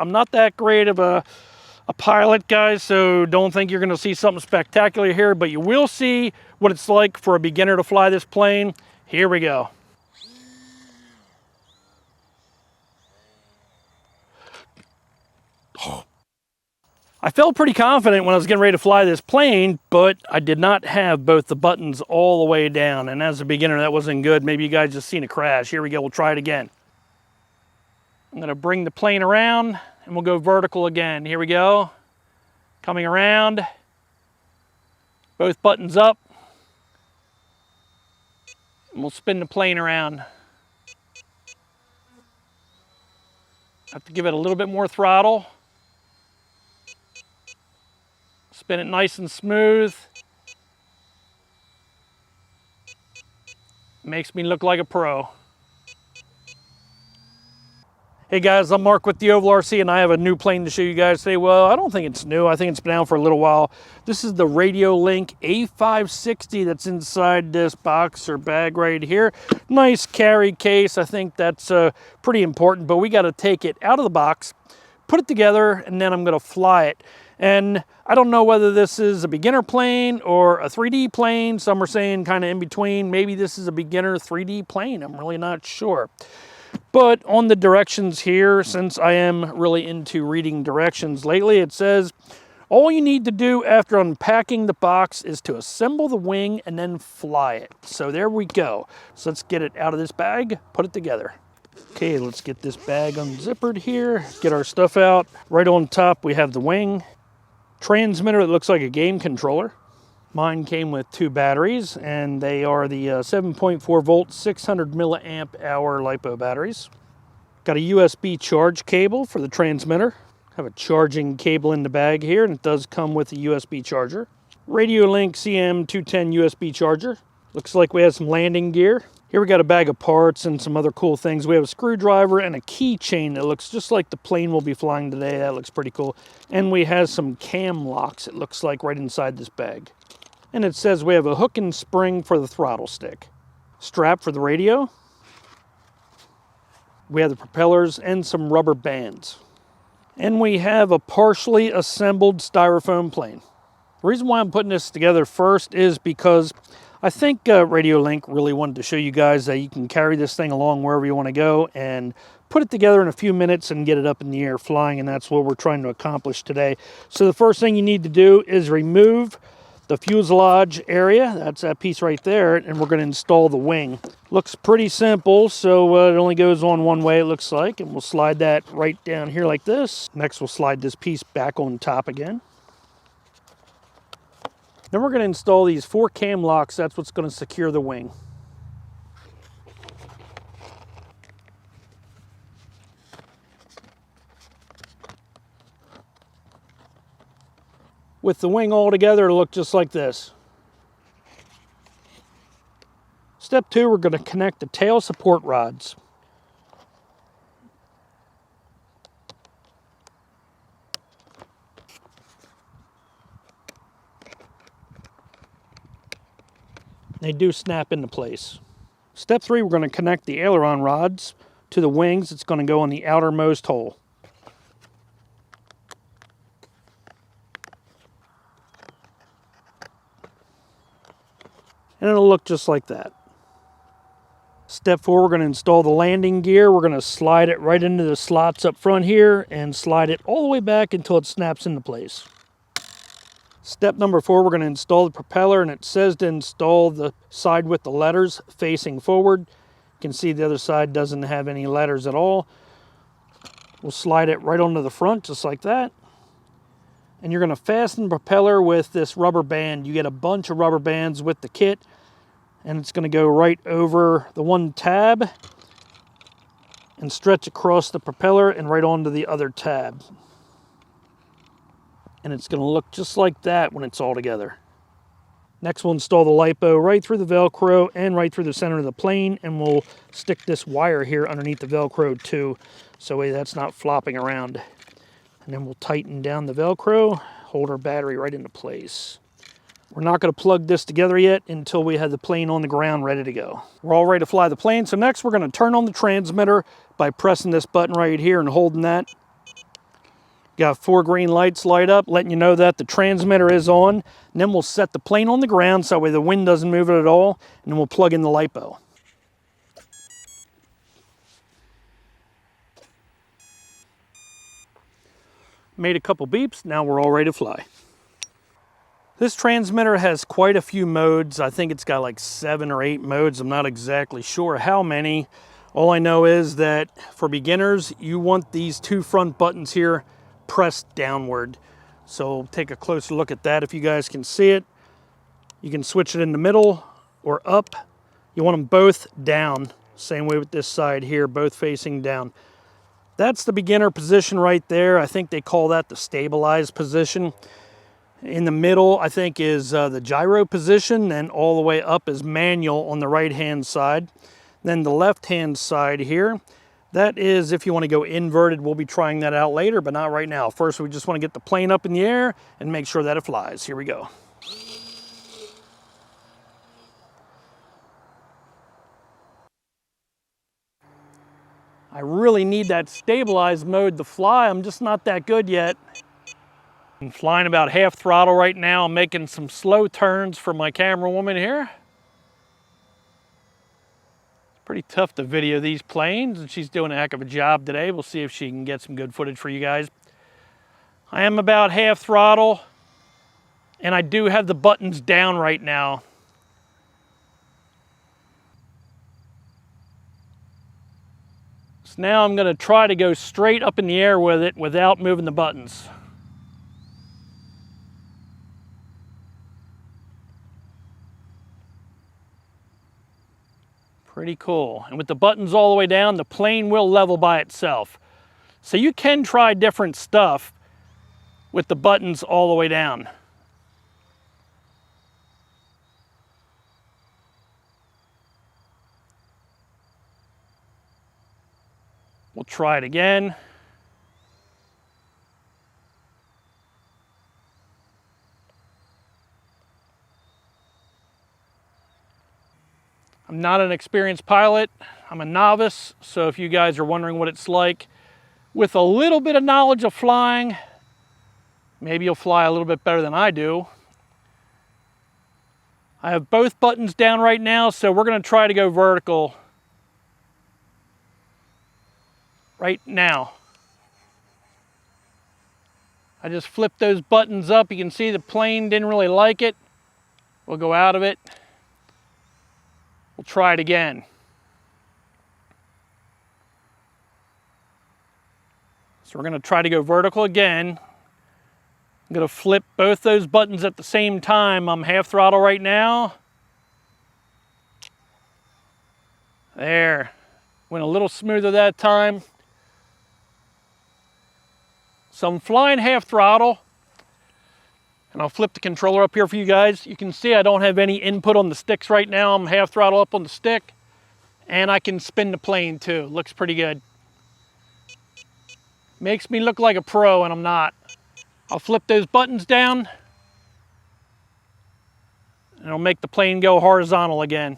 I'm not that great of a pilot, guys, so don't think you're going to see something spectacular here, but you will see what it's like for a beginner to fly this plane. Here we go. I felt pretty confident when I was getting ready to fly this plane, but I did not have both the buttons all the way down, and as a beginner that wasn't good. Maybe you guys just seen a crash. Here we go, we'll try it again. I'm going to bring the plane around and we'll go vertical again. Here we go. Coming around. Both buttons up. And we'll spin the plane around. Have to give it a little bit more throttle. Spin it nice and smooth. Makes me look like a pro. Hey guys, I'm Mark with the Ovalrc, and I have a new plane to show you guys today. Well, I don't think it's new. I think it's been out for a little while. This is the Radiolink A560 that's inside this box or bag right here. Nice carry case. I think that's pretty important, but we got to take it out of the box, put it together, and then I'm going to fly it. And I don't know whether this is a beginner plane or a 3D plane. Some are saying kind of in between. Maybe this is a beginner 3D plane. I'm really not sure. But on the directions here, since I am really into reading directions lately, it says all you need to do after unpacking the box is to assemble the wing and then fly it. So there we go. So let's get it out of this bag, put it together. Okay, let's get this bag unzippered here, get our stuff out. Right on top we have the wing. Transmitter that looks like a game controller. Mine came with 2 batteries, and they are the 7.4 volt, 600 milliamp hour LiPo batteries. Got a USB charge cable for the transmitter. Have a charging cable in the bag here, and it does come with a USB charger. Radiolink CM210 USB charger. Looks like we have some landing gear. Here we got a bag of parts and some other cool things. We have a screwdriver and a keychain that looks just like the plane we'll be flying today. That looks pretty cool. And we have some cam locks, it looks like, right inside this bag. And it says we have a hook and spring for the throttle stick. Strap for the radio. We have the propellers and some rubber bands. And we have a partially assembled styrofoam plane. The reason why I'm putting this together first is because I think Radiolink really wanted to show you guys that you can carry this thing along wherever you want to go and put it together in a few minutes and get it up in the air flying, and that's what we're trying to accomplish today. So the first thing you need to do is remove the fuselage area. That's that piece right there, and we're going to install the wing. Looks pretty simple, so it only goes on one way, it looks like, and we'll slide that right down here like this. Next we'll slide this piece back on top again. Then we're going to install these 4 cam locks. That's what's going to secure the wing. With the wing all together, it'll look just like this. Step 2, we're going to connect the tail support rods. They do snap into place. Step 3, we're going to connect the aileron rods to the wings. It's going to go on the outermost hole. And it'll look just like that. Step 4, we're going to install the landing gear. We're going to slide it right into the slots up front here and slide it all the way back until it snaps into place. Step number 4, we're going to install the propeller, and it says to install the side with the letters facing forward. You can see the other side doesn't have any letters at all. We'll slide it right onto the front just like that. And you're going to fasten the propeller with this rubber band. You get a bunch of rubber bands with the kit, and it's going to go right over the one tab and stretch across the propeller and right onto the other tab. And it's going to look just like that when it's all together. Next we'll install the LiPo right through the Velcro and right through the center of the plane, and we'll stick this wire here underneath the Velcro too, so that's not flopping around. And then we'll tighten down the Velcro, hold our battery right into place. We're not going to plug this together yet until we have the plane on the ground ready to go. We're all ready to fly the plane, so next we're going to turn on the transmitter by pressing this button right here and holding that. Got 4 green lights light up, letting you know that the transmitter is on. And then we'll set the plane on the ground so that way the wind doesn't move it at all. And then we'll plug in the LiPo. Made a couple beeps, now we're all ready to fly. This transmitter has quite a few modes. I think it's got like 7 or 8 modes. I'm not exactly sure how many. All I know is that for beginners, you want these 2 front buttons here pressed downward. So take a closer look at that if you guys can see it. You can switch it in the middle or up. You want them both down. Same way with this side here, both facing down. That's the beginner position right there. I think they call that the stabilized position. In the middle, I think, is the gyro position, and all the way up is manual on the right-hand side. Then the left-hand side here, that is if you want to go inverted. We'll be trying that out later, but not right now. First, we just want to get the plane up in the air and make sure that it flies. Here we go. I really need that stabilized mode to fly. I'm just not that good yet. I'm flying about half throttle right now. I'm making some slow turns for my camera woman here. It's pretty tough to video these planes, and she's doing a heck of a job today. We'll see if she can get some good footage for you guys. I am about half throttle, and I do have the buttons down right now. So now I'm going to try to go straight up in the air with it without moving the buttons. Pretty cool. And with the buttons all the way down, the plane will level by itself. So you can try different stuff with the buttons all the way down. We'll try it again. I'm not an experienced pilot. I'm a novice, so if you guys are wondering what it's like, with a little bit of knowledge of flying, maybe you'll fly a little bit better than I do. I have both buttons down right now, so we're going to try to go vertical right now. I just flipped those buttons up. You can see the plane didn't really like it. We'll go out of it. We'll try it again. So we're going to try to go vertical again. I'm going to flip both those buttons at the same time. I'm half throttle right now. There. Went a little smoother that time. So I'm flying half throttle, and I'll flip the controller up here for you guys. You can see I don't have any input on the sticks right now. I'm half throttle up on the stick, and I can spin the plane too. Looks pretty good. Makes me look like a pro, and I'm not. I'll flip those buttons down, and it'll make the plane go horizontal again.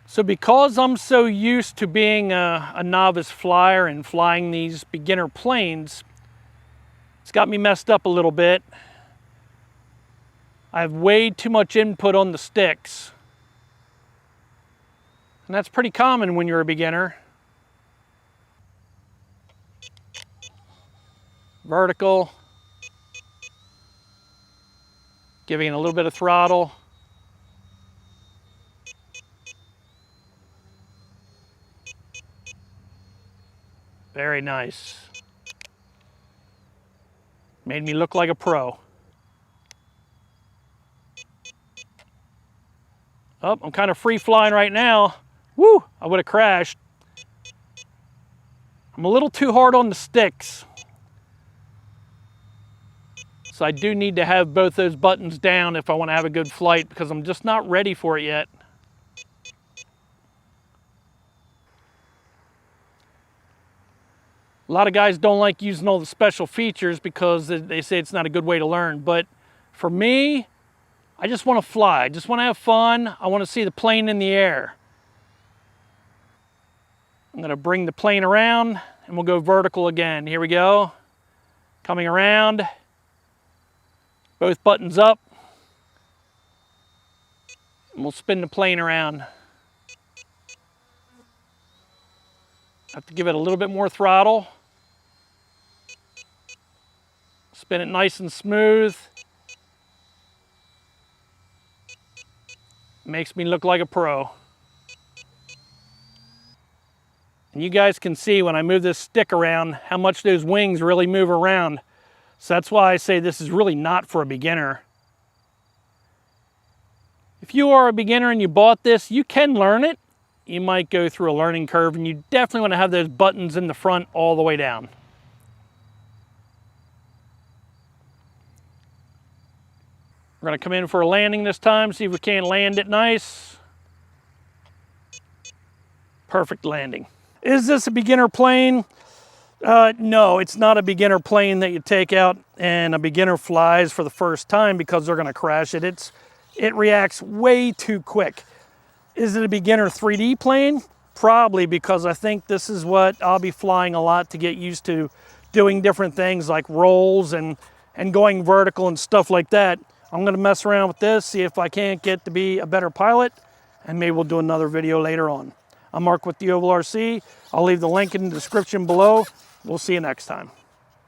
So because I'm so used to being a novice flyer and flying these beginner planes, it's got me messed up a little bit. I have way too much input on the sticks. And that's pretty common when you're a beginner. Vertical. Giving it a little bit of throttle. Very nice. Made me look like a pro. Oh, I'm kind of free flying right now. Woo, I would have crashed. I'm a little too hard on the sticks. So I do need to have both those buttons down if I want to have a good flight, because I'm just not ready for it yet. A lot of guys don't like using all the special features because they say it's not a good way to learn. But for me, I just want to fly. I just want to have fun. I want to see the plane in the air. I'm gonna bring the plane around and we'll go vertical again. Here we go. Coming around. Both buttons up. And we'll spin the plane around. Have to give it a little bit more throttle. Spin it nice and smooth. Makes me look like a pro. And you guys can see when I move this stick around how much those wings really move around. So that's why I say this is really not for a beginner. If you are a beginner and you bought this, you can learn it. You might go through a learning curve, and you definitely want to have those buttons in the front all the way down. We're going to come in for a landing this time, see if we can't land it nice. Perfect landing. Is this a beginner plane? No, it's not a beginner plane that you take out and a beginner flies for the first time because they're going to crash it. It reacts way too quick. Is it a beginner 3D plane? Probably, because I think this is what I'll be flying a lot to get used to doing different things like rolls and going vertical and stuff like that. I'm going to mess around with this, see if I can't get to be a better pilot, and maybe we'll do another video later on. I'm Mark with the Ovalrc. I'll leave the link in the description below. We'll see you next time.